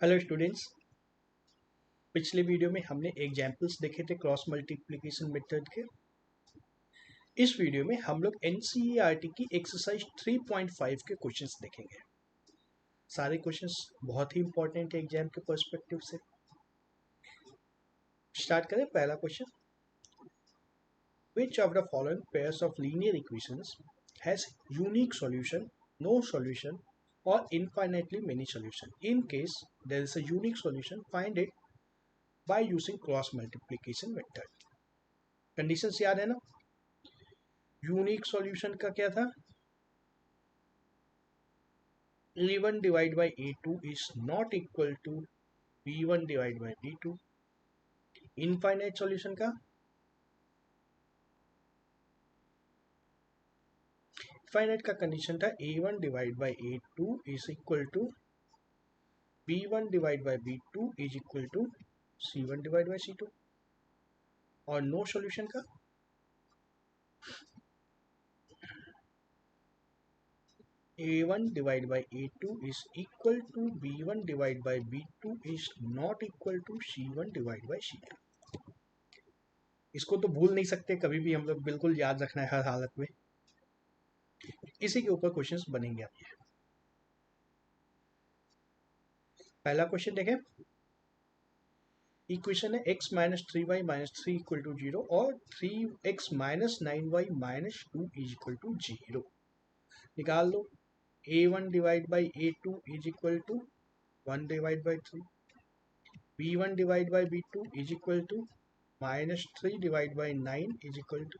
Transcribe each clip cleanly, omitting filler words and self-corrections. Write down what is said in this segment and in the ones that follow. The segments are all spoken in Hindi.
Hello students. पिछले वीडियो में हमने एग्जाम्पल्स देखे थे क्रॉस मल्टीप्लिकेशन मेथड के। इस वीडियो में हम लोग एनसीईआरटी की एक्सरसाइज 3.5 के क्वेश्चंस देखेंगे। सारे क्वेश्चंस बहुत ही इंपॉर्टेंट है एग्जाम के पर्सपेक्टिव से। स्टार्ट करें। पहला question, which of the following pairs of linear equations has unique solution, no solution और infinitely many solution? In case there is a unique solution, find it by using cross multiplication method. Conditions याद है ना? यूनिक सॉल्यूशन का क्या था? a1 divided by a2 is not equal to b1 divided by b2। Infinite solution का फाइनाइट का कंडीशन था a1 divide by a2 is equal to b1 divide by b2 is equal to c1 divide by c2। और नो सॉल्यूशन का a1 divide by a2 is equal to b1 divide by b2 is not equal to c1 divide by c2। इसको तो भूल नहीं सकते, कभी भी हम लोग बिल्कुल याद रखना है हर हालत में। इसी के ऊपर क्वेश्चंस बनेंगे अभी। पहला क्वेश्चन देखें। इक्वेशन है x minus 3y minus 3 equal to 0 और 3x minus 9y minus 2 is equal to 0। निकाल लो। a1 divide by a2 is equal to 1 divide by 3, b1 divide by b2 is equal to minus 3 divide by 9 is equal to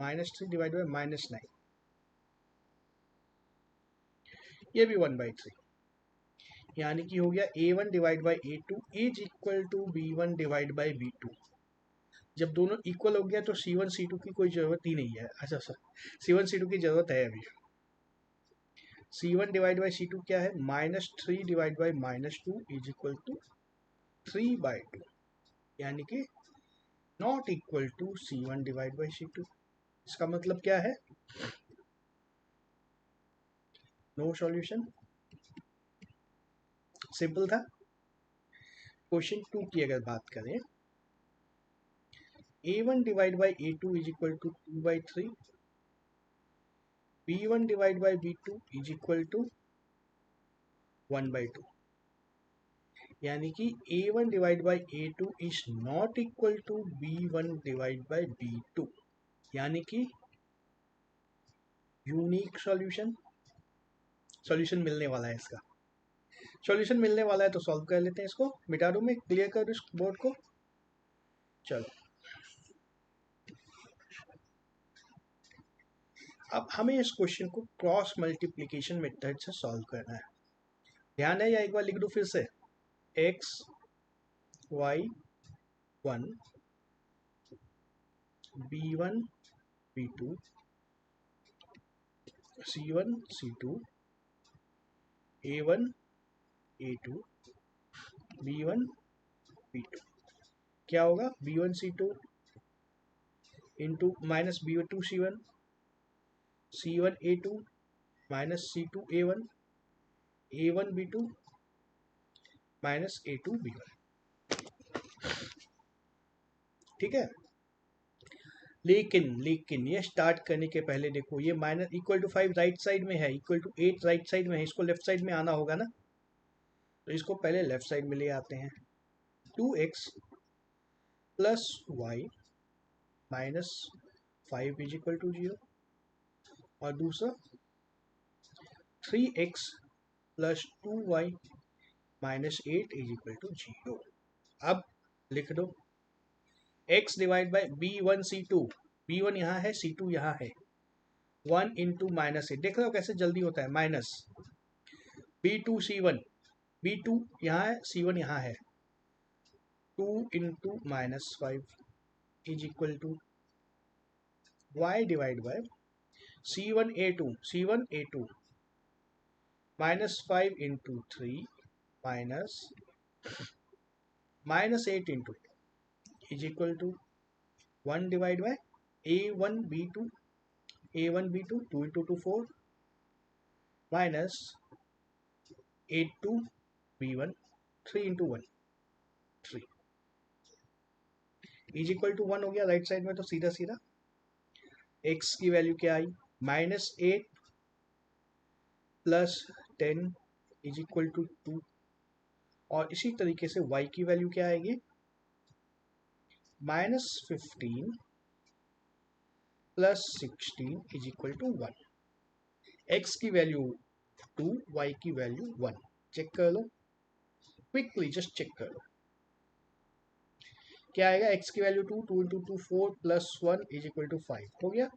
minus 3 divide by minus 9, ये भी 1/3। यानी कि हो गया a1 divide by a2 is equal to b1 divide by b2। जब दोनों इक्वल हो गया तो C1 C2 की कोई जरूरत ही नहीं है। अच्छा सर, C1 C2 की जरूरत है अभी। C1 डिवाइड बाई C2 क्या है? Minus 3 divide by minus 2 is equal to 3/2, यानी कि not equal to C1 divide by C2। इसका मतलब क्या है? No solution. सिंपल था। क्वेश्चन 2 की अगर बात करें, a1 divide by a2 is equal to 2/3, b1 divide by b2 is equal to 1/2, यानी कि a1 divide by a2 is not equal to b1 divide by b2, यानी कि यूनिक सॉल्यूशन। सॉल्यूशन मिलने वाला है इसका। सॉल्यूशन मिलने वाला है तो सॉल्व कर लेते हैं इसको। मिटा दूं मैं, क्लियर कर दूं इस बोर्ड को। चलो, अब हमें इस क्वेश्चन को क्रॉस मल्टीप्लिकेशन मेथड से सॉल्व करना है। ध्यान है या एक बार लिख दो फिर से? x y 1 b1 b2 c1 c2 a1 a2 b1 b2। क्या होगा? b1 c2 into minus b2 c1, c1 a2 minus c2 a1, a1 b2 minus a2 b1। ठीक है। लेकिन ये स्टार्ट करने के पहले देखो, ये minus equal to 5 right side में है, इक्वल टू 8 राइट साइड में है, इसको लेफ्ट साइड में आना होगा ना। तो इसको पहले लेफ्ट साइड में ले आते हैं। 2x plus Y minus 5 is equal to 0, और दूसरा 3x plus 2y minus 8 is equal to 0। अब लिख दो x divide by b1 c2, b1 यहाँ है, c2 यहाँ है, 1 इंटू माइनस 8। देख रहे हो कैसे जल्दी होता है? माइनस b2 c1, b2 यहाँ है, c1 यहाँ है, 2 into minus 5 is equal to y divide by c1 a2 minus 5 into 3 minus 8 into is equal to 1 divide by a1 b2 2 into 2 4 minus 8 2 B1 3 into 1 3 is equal to 1 हो गया राइट साइड में, तो सीधा सीधा x की वैल्यू क्या आई -8 प्लस 10 इज इक्वल टू 2, और इसी तरीके से y की वैल्यू क्या आएगी -15 plus 16 is equal to 1। x की वैल्यू 2, y की वैल्यू 1। चेक कर लो क्विकली, जस्ट चेक कर लो क्या आएगा। x की value 2, 2 into 2 4 plus 1 is equal to 5 हो गया।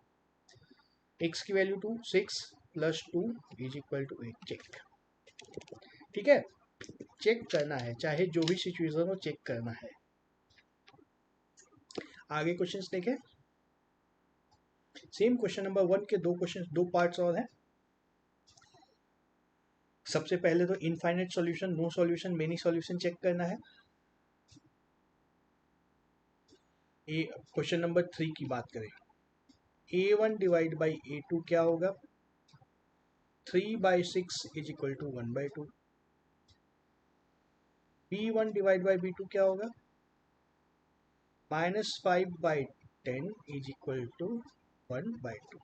x की value 2 6 plus 2 is equal to 8। Check, ठीक है, चेक करना है, चाहे जो भी सिचुएशन हो चेक करना है। आगे क्वेश्चंस देखें। सेम क्वेश्चन नंबर 1 के दो पार्ट्स और हैं। सबसे पहले तो infinite solution, no solution, many solution check करना है। क्वेश्चन नंबर 3 की बात करें, a1 डिवाइड बाई a2 क्या होगा 3/6 is equal to 1/2। b1 divide by b2 क्या होगा -5/10 इज इक्वल टू 1/2।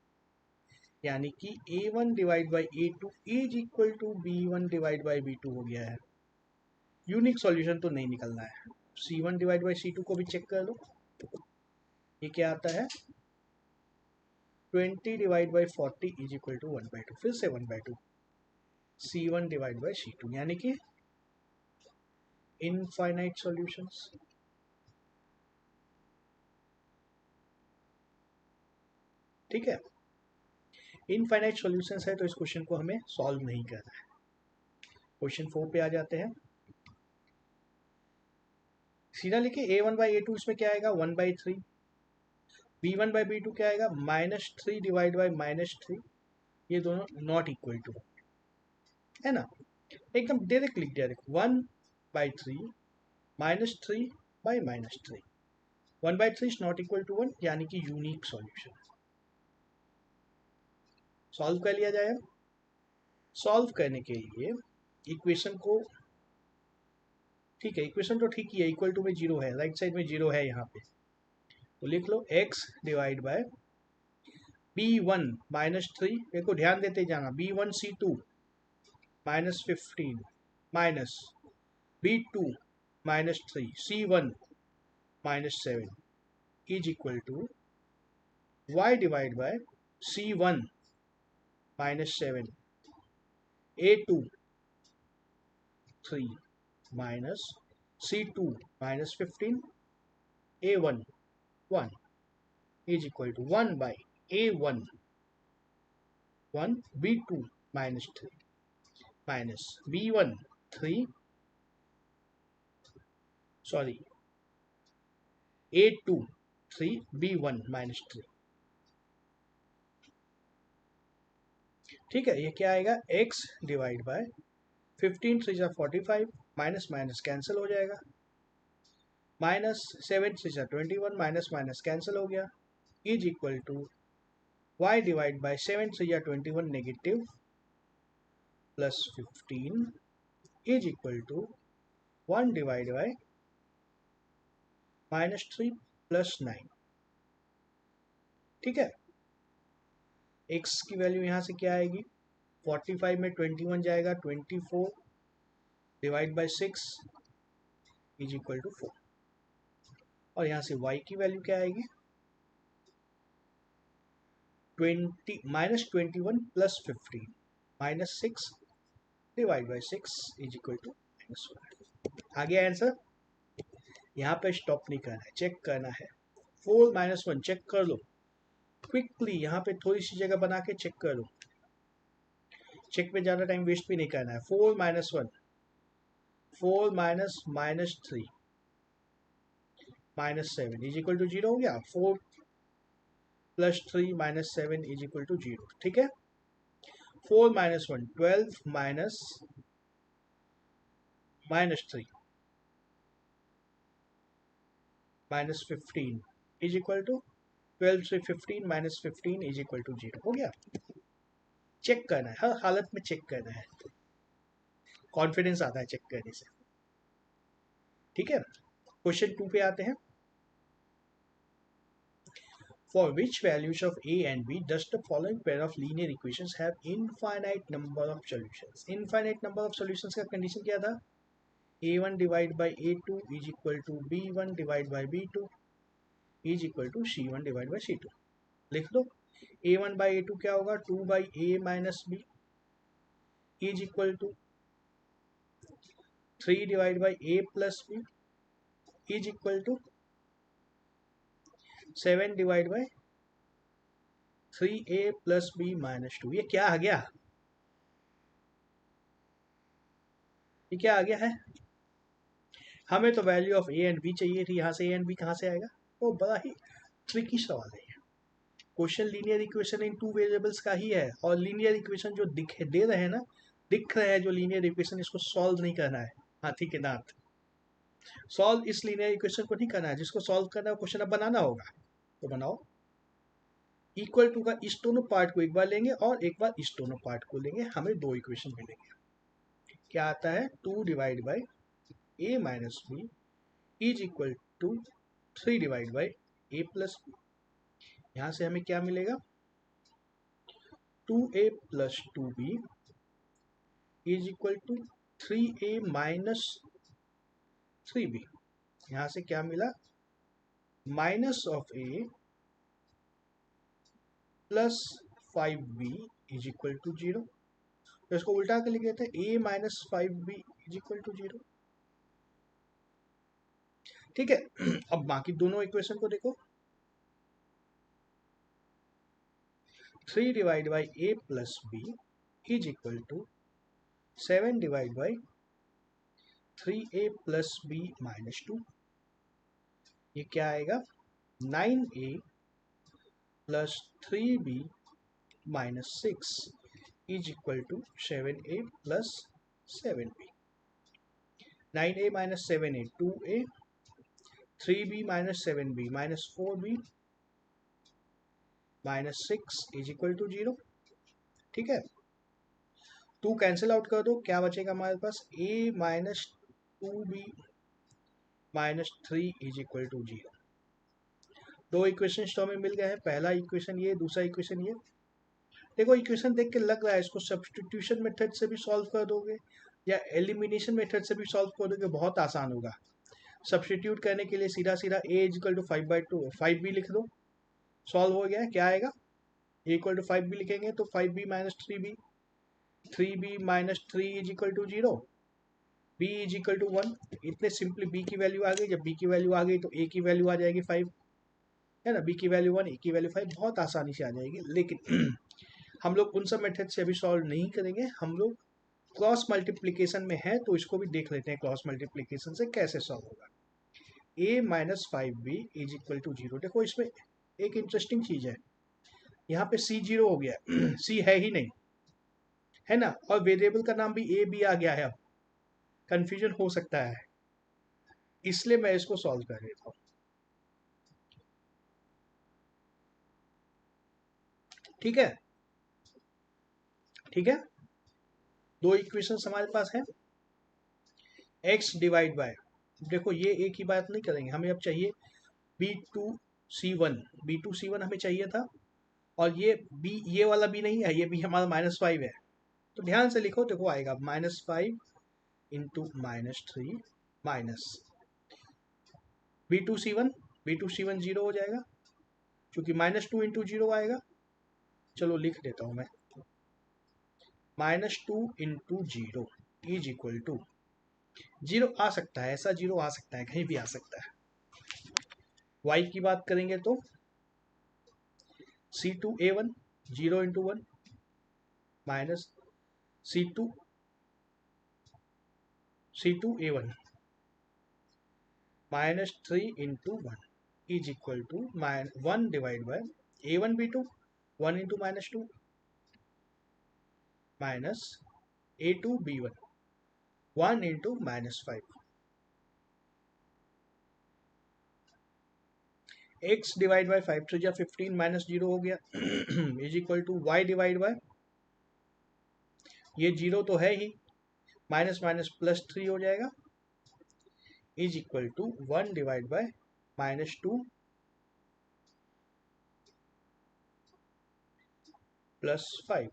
यानी कि a1 divide by a2 is equal to b1 divide by b2 हो गया है। यूनिक सॉल्यूशन तो नहीं निकलना है। c1 डिवाइड बाई c2 को भी चेक कर लो, ये क्या आता है 20 divide by 40 is equal to 1/2, फिर से 1/2। c1 डिवाइड बाई c2 यानी कि इनफाइनाइट सॉल्यूशंस। ठीक है, इनफाइनाइट सॉल्यूशंस है तो इस क्वेश्चन को हमें सॉल्व नहीं करना है। क्वेश्चन 4 पे आ जाते हैं। सीधा लिखे a1 बाई a2 इसमें क्या आएगा 1/3, b1 बाई b2 क्या आएगा -3 डिवाइड बाई -3। ये दोनों नॉट इक्वल टू है ना, एकदम डायरेक्ट लिख दिया। देखो 1/3 -3 by -3, 1/3 is not equal to 1, यानी कि यूनिक सॉल्यूशन। सॉल्व कर लिया जाए। सॉल्व करने के लिए इक्वेशन को, ठीक है इक्वेशन तो ठीक ही है, इक्वल टू में 0 है, राइट साइड में 0 है यहाँ पे, तो लिख लो x डिवाइड बाय b1 -3, देखो ध्यान देते जाना, b1 c2 -15 minus b2 -3 c1 -7 is equal to y divide by c1 -7 a2 3 minus c2 -15 a1 1 is equal to 1 by a1 1 b2 -3 minus b1 3 sorry a2 3 b1 -3। ठीक है, ये क्या आएगा x डिवाइड बाय 15 3 जा 45, माइनस माइनस कैंसिल हो जाएगा, -7 3 जा 21, माइनस माइनस कैंसिल हो गया, is equal to y divide by 7 3 जा 21 negative plus 15 is equal to 1 divide by -3 plus 9। ठीक है, x की वैल्यू यहाँ से क्या आएगी 45 में 21 जाएगा 24 divide by 6 is equal to 4, और यहाँ से y की वैल्यू क्या आएगी 21 plus 15 -6 divide by 6 is equal to -1। आ गया आंसर। यहाँ पे स्टॉप नहीं करना है, चेक करना है। 4 -1 चेक कर लो क्विकली, यहाँ पे थोड़ी सी जगह बना के चेक कर लो, चेक पे ज़्यादा टाइम वेस्ट भी नहीं करना है। 4 -1 4 -3 -7 इज इक्वल टू 0 हो गया, 4 प्लस 3 -7 इज इक्वल टू 0। ठीक है, 4 -1 12 -3 -15 इज इक्वल टू 12 से 15 -15 इज इक्वल टू 0 हो गया। चेक करना है, हर हालत में चेक करना है। कॉन्फिडेंस आता है चेक करने से। ठीक है, क्वेश्चन 2 पे आते हैं। For which values of a and b does the following pair of linear equations have infinite number of solutions? Infinite number of solutions का कंडीशन क्या था? a1 divide by a2 is equal to b1 divide by b2 is equal to c1 divide by c2। लिख दो, a1 बाई a2 क्या होगा? 2 by a minus b is equal to 3 divide by a plus b is equal to 7 divide by 3a plus b minus 2। ये क्या आ गया? ये क्या आ गया है? हमें तो value of A and B चाहिए थी, यहाँ से ए एंड बी कहाँ से आएगा? वो बड़ा ही ट्रिकी सवाल है। Question linear equation in 2 variables का ही है, और लीनियर इक्वेशन जो दे रहे हैं ना, दिख रहे हैं जो लीनियर इक्वेशन, इसको सॉल्व नहीं करना है हाथी के दांत। सॉल्व इस लीनियर इक्वेशन को नहीं करना है, जिसको सॉल्व करना है क्वेश्चन अब बनाना होगा, तो बनाओ। इक्वल टू का इस दोनों पार्ट को एक बार लेंगे और एक बार इस दोनों पार्ट को लेंगे, हमें 2 इक्वेशन मिलेंगे। क्या आता है? 2 divide by a minus B is equal to 3 divide by a plus B. यहाँ से हमें क्या मिलेगा? 2a plus 2b is equal to 3a minus 3b। यहाँ से क्या मिला? Minus of a plus 5b is equal to 0। तो इसको उल्टा कर लिख देते हैं, a minus 5b is equal to 0। ठीक है, अब बाकी दोनों इक्वेशन को देखो। 3 divide by a plus b is equal to 7 divide by 3a plus b minus 2। ये क्या आएगा? 9a plus 3b minus 6 is equal to 7a plus 7b। 9a minus 7a 2a, 3b minus 7b minus 4b minus 6 is equal to 0। ठीक है, 2 कैंसिल आउट कर दो, क्या बचेगा हमारे पास? a minus 2b minus 3 is equal to 0। 2 equation तो हमें मिल गए हैं, पहला इक्वेशन ये, दूसरा इक्वेशन ये। देखो, इक्वेशन देख के लग रहा है इसको सब्स्टिट्यूशन मेथड से भी सॉल्व कर दोगे या एलिमिनेशन मेथड से भी सॉल्व कर दोगे, बहुत आसान होगा। सब्स्टिट्यूट करने के लिए सीधा सीधा a इक्वल टू 5/2 5b लिख दो, सॉल्व हो गया। क्या आएगा? a इक्वल टू 5b लिखेंगे तो 5b minus 3b, 3b minus 3 is equal to 0, b is equal to 1। इतने सिंपली b की वैल्यू आ गई। जब b की वैल्यू आ गई तो a की वैल्यू आ जाएगी 5, है ना? b की वैल्यू 1, a की वैल्यू 5, बहुत आसानी से आ जाएगी। लेकिन हम लोग उन सब मेथड से अभी सॉल्व नहीं करेंगे, हम लोग क्रॉस मल्टीप्लीकेशन में है, तो इसको भी देख लेते हैं क्रॉस मल्टीप्लीकेशन से कैसे सॉल्व होगा। a minus 5b is equal to 0। देखो, इसमें एक इंटरेस्टिंग चीज है, यहाँ पे c 0 हो गया c है ही नहीं, है ना? और वेरिएबल का नाम भी a b आ गया है। अब कंफ्यूजन हो सकता है, इसलिए मैं इसको सॉल्व कर देता हूँ। ठीक है, ठीक है, 2 इक्वेशंस हमारे पास है। x डिवाइड बाय, देखो ये एक ही बात नहीं करेंगे, हमें अब चाहिए b2c1। b2c1 हमें चाहिए था, और ये b, ये वाला b नहीं है, ये b हमारा -5 है। तो ध्यान से लिखो, देखो आएगा -5 इंटू -3 माइनस b2c1। b2c1 0 हो जाएगा, क्योंकि -2 इंटू 0 आएगा। चलो लिख देता हूं मैं, -2 इंटू 0 इज इक्वल टू 0 आ सकता है, ऐसा 0 आ सकता है, कहीं भी आ सकता है। y की बात करेंगे तो c2a1 0 into 1 minus c2a1 minus 3 into 1 is equal to 1 divide by a1 b2 1 into -2 minus a2 b1 1 into -5। x divide by 5 3 जा 15 माइनस 0 हो गया is equal to y divide by, ये 0 तो है ही, माइनस माइनस प्लस 3 हो जाएगा, is equal to 1 divide by -2 plus 5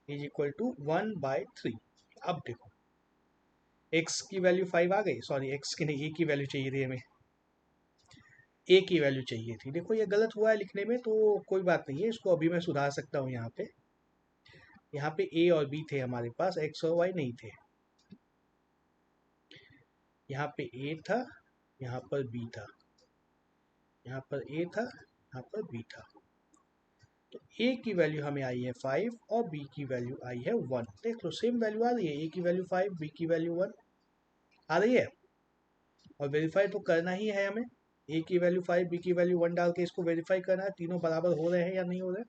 is equal to 1/3। अब देखो x की वैल्यू 5 आ गई, सॉरी x की नहीं, a की वैल्यू चाहिए थी हमें, a की वैल्यू चाहिए थी। देखो ये गलत हुआ है लिखने में, तो कोई बात नहीं है, इसको अभी मैं सुधार सकता हूँ। यहाँ पे a और b थे हमारे पास, x और y नहीं थे। यहाँ पे a था, यहाँ पर b था, यहाँ पर a था, यहाँ पर b था। तो a की वैल्यू हमें आई है 5 और b की वैल्यू आई है 1। देख लो सेम वैल्यू आ रही है, a की वैल्यू 5, b की वैल्यू 1 आ रही है। और वेरीफाई तो करना ही है हमें, a की वैल्यू 5, b की वैल्यू 1 डाल के इसको वेरीफाई करना है, तीनों बराबर हो रहे हैं या नहीं हो रहे।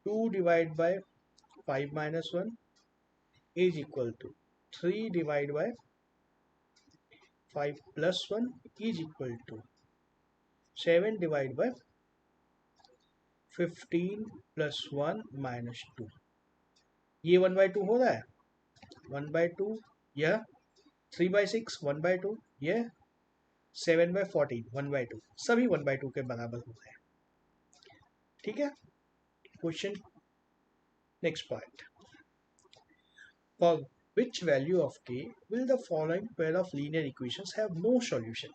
2 divide by 5 minus 1 is equal to 3 divide by 5 plus 1 is equal to 7 divide by 15 plus 1 minus 2। ये 1/2 हो रहा है, 1/2, यह 3/6 1/2, यह 7/14 1/2, सभी 1/2 के बराबर हो गए। ठीक है, question next point, for which value of k will the following pair of linear equations have no solution।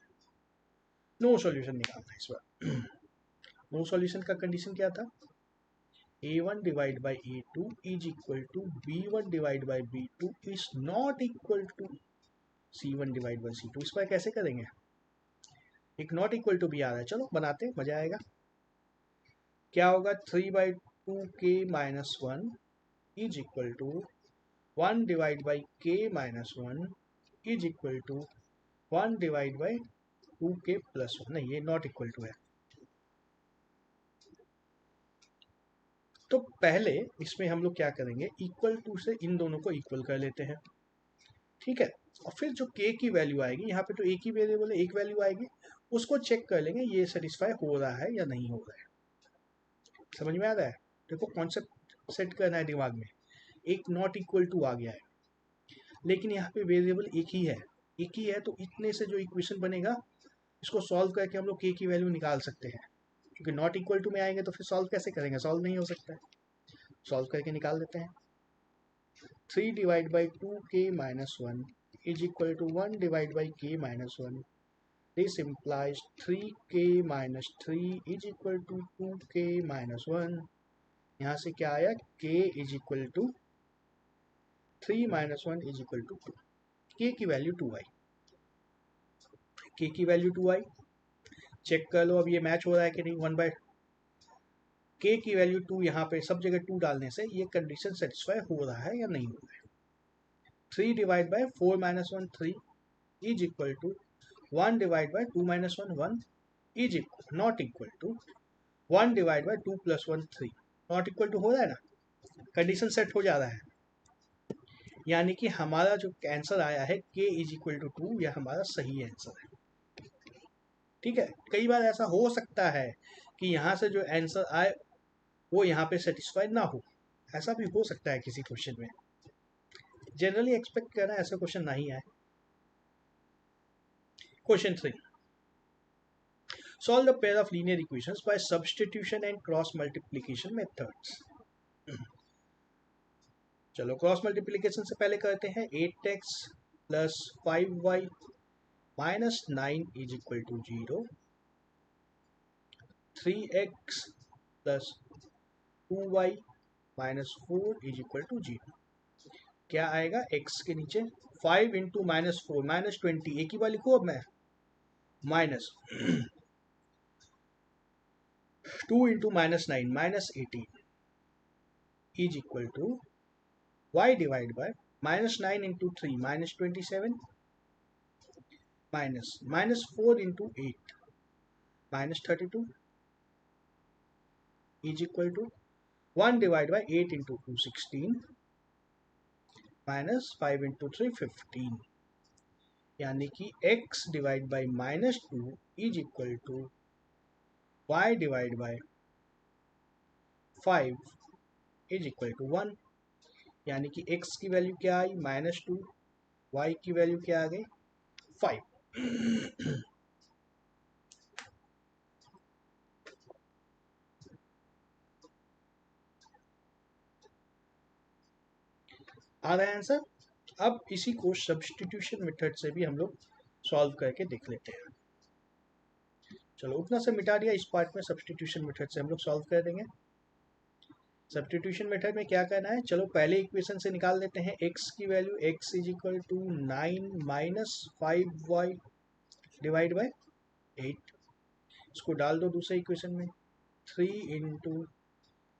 No solution निकालना है इस बार। नो सॉल्यूशन का कंडीशन क्या था, a1 divide by a2 is equal to b1 divide by b2 is not equal to c1 divide by c2। इस पर कैसे करेंगे, एक नॉट इक्वल टू भी आ रहा है, चलो बनाते, मजा आएगा। क्या होगा, 3/2k minus 1 is equal to 1 divide by k minus 1 is equal to 1 divide by 2k plus 1। नहीं, ये नॉट इक्वल टू है। तो पहले इसमें हम लोग क्या करेंगे, इक्वल टू से इन दोनों को इक्वल कर लेते हैं। ठीक है, और फिर जो k की वैल्यू आएगी, यहाँ पे तो एक ही वेरिएबल है, एक वैल्यू आएगी, उसको चेक कर लेंगे ये सेटिस्फाई हो रहा है या नहीं हो रहा है। समझ में आ रहा है, देखो कॉन्सेप्ट सेट करना है दिमाग में। एक नॉट इक्वल टू आ गया है, लेकिन यहाँ पे वेरिएबल एक ही है, तो इतने से जो इक्वेशन बनेगा, इसको सॉल्व करके हम लोग k की वैल्यू निकाल सकते हैं। क्योंकि नॉट इक्वल टू में आएंगे तो फिर सॉल्व कैसे करेंगे, सॉल्व नहीं हो सकता है, सॉल्व करके निकाल देते हैं। 3 divide by 2k minus 1 is equal to 1 divide by k minus 1। This implies 3k minus 3 is equal to 2k minus 1। यहाँ से क्या आया, k is equal to 3 minus 1 is equal to 2। k की वैल्यू 2 आई, k की वैल्यू 2 आई, चेक कर लो अब ये मैच हो रहा है कि नहीं। 1 बाय k की वैल्यू 2, यहाँ पे सब जगह 2 डालने से ये कंडीशन सेटिस्फाई हो रहा है या नहीं हो रहा है। 3 divide by 4 minus 1 3 is equal to 1 divide by 2 minus 1 1 is equal not equal to 1 divide by 2 plus 1 3। Not equal to हो रहा है ना, कंडीशन सेट हो जा रहा है, यानी कि हमारा जो आंसर आया है k इज इक्वल टू 2, यह हमारा सही आंसर है। ठीक है, कई बार ऐसा हो सकता है कि यहाँ से जो आंसर आए वो यहाँ पे सेटिस्फाई ना हो, ऐसा भी हो सकता है किसी क्वेश्चन में। जनरली एक्सपेक्ट करना है ऐसा क्वेश्चन नहीं आए। Question 3, solve the pair of linear equations by substitution and cross multiplication methods. चलो क्रॉस मल्टीप्लिकेशन से पहले करते हैं। 8x plus 5y minus 9 is equal to 0। 3x plus 2y minus 4 is equal to 0। क्या आएगा, x के नीचे 5 इंटू माइनस 4 माइनस 20, एक ही बार लिखो अब मैं, minus 2 into minus 9 minus 18 is equal to y divide by minus 9 into 3 minus 27 minus minus 4 into 8 minus 32 is equal to 1 divide by 8 into 2 16 minus 5 into 3 15, यानी कि x divide by minus 2 is equal to y divide by 5 is equal to 1। यानी कि x की वैल्यू क्या आई -2, y की वैल्यू क्या आ गई 5। आ रहा है आंसर। अब इसी को सब्स्टिट्यूशन मेथड से भी हम लोग सॉल्व करके देख लेते हैं। चलो उतना से मिटा दिया, इस पार्ट में सब्स्टिट्यूशन मेथड से हम लोग सॉल्व कर देंगे। सब्स्टिट्यूशन मेथड में क्या करना है, चलो पहले इक्वेशन से निकाल लेते हैं x की value, x is equal to 9 - 5y divide by 8। इसको डाल दो दूसरे इक्वेशन में, 3 इंटू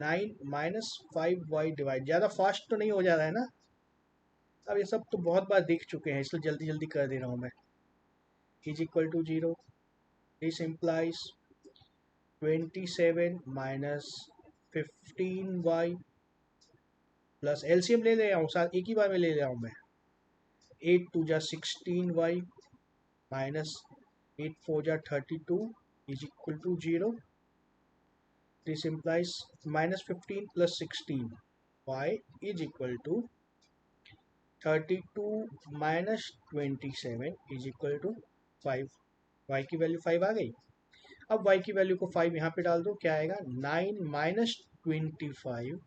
9 - 5y डिवाइड, ज़्यादा फास्ट तो नहीं हो जा रहा है ना, अब ये सब तो बहुत बार देख चुके हैं इसलिए जल्दी जल्दी कर दे रहा हूँ मैं। Is equal to 0, this implies 27 - 15y plus LCM ले रहा हूँ, साथ एक ही बार में ले रहा हूँ मैं। 8 2 जा 16y माइनस 8 4 जा 32 is equal to 0। This implies -15 + 16 y is equal to 32 - 27 is equal to 5। y की वैल्यू 5 आ गई। अब y की वैल्यू को 5 यहाँ पे डाल दो, क्या आएगा 9 - 25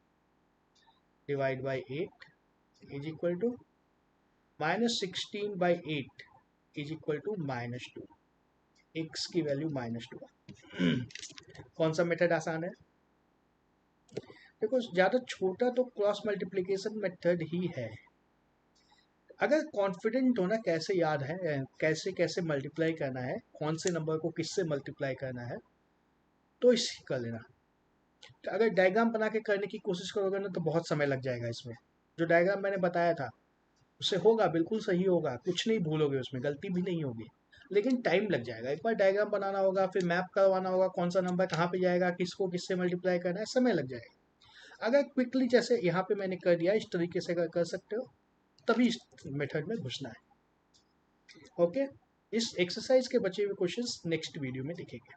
divide by 8 is equal to -16/8 is equal to -2। x की वैल्यू -2। कौन सा मेथड आसान है? देखो ज़्यादा छोटा तो क्रॉस मल्टीप्लिकेशन मेथड ही है। अगर कॉन्फिडेंट हो ना कैसे याद है, कैसे कैसे मल्टीप्लाई करना है, कौन से नंबर को किससे मल्टीप्लाई करना है, तो इसी कर लेना। अगर डायग्राम बना के करने की कोशिश करोगे ना तो बहुत समय लग जाएगा इसमें। जो डायग्राम मैंने बताया था उससे होगा, बिल्कुल सही होगा, कुछ नहीं भूलोगे, उसमें गलती भी नहीं होगी, लेकिन टाइम लग जाएगा। एक बार डायग्राम बनाना होगा, फिर मैप करवाना होगा, कौन सा नंबर कहाँ पे जाएगा, किसको किससे मल्टीप्लाई करना है, समय लग जाएगा। अगर क्विकली जैसे यहाँ पे मैंने कर दिया, इस तरीके से कर सकते हो, तभी इस मेथड में घुसना है। ओके, इस एक्सरसाइज के बचे हुए क्वेश्चंस नेक्स्ट वीडियो में दिखेंगे।